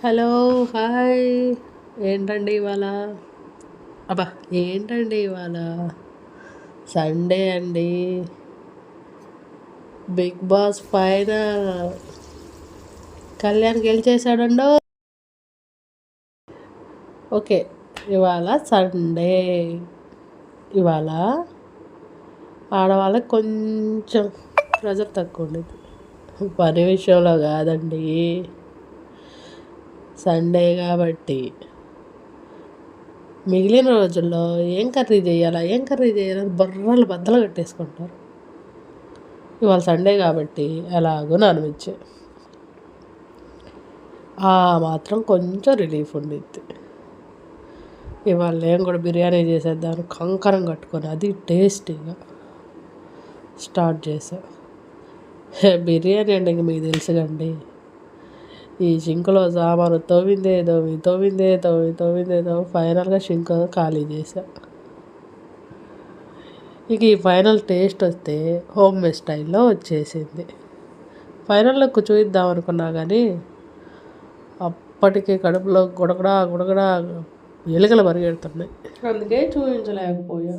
Hello, hi. ఏంటండి ఇవాళ? అబ్బా! ఏంటండి ఇవాళ? సండే అండి. Bigg Boss final. కళ్యాణ్ గెలిచేసాడండో. ఓకే, ఇవాళ సండే. ఇవాళ ఆడవాళ్ళకి కొంచెం ప్రెజర్ తక్కువ ఉండేది. పని విషయంలో కాదండి, సండే కాబట్టి. మిగిలిన రోజుల్లో ఏం కర్రీ చేయాలని బర్రలు బద్దలు కట్టేసుకుంటారు. ఇవాళ సండే కాబట్టి ఎలాగో నాన్ వెజ్. మాత్రం కొంచెం రిలీఫ్ ఉండిద్ది. ఇవాళ నేను కూడా బిర్యానీ చేసేద్దామని కంకరం కట్టుకొని అది టేస్టీగా స్టార్ట్ చేసా. బిర్యానీ అంటే ఇంక మీకు తెలుసుకండి, ఈ సింక్లో సామాను తోమిందే ఫైనల్గా సింక్ ఖాళీ చేసా. ఇక ఈ ఫైనల్ టేస్ట్ వస్తే హోమ్ మేడ్ స్టైల్లో వచ్చేసింది. ఫైనల్లో చూయిద్దాం అనుకున్నా కానీ అప్పటికే కడుపులో గుడగడా ఎలుకలు పరిగెడుతున్నాయి, అందుకే చూపించలేకపోయా.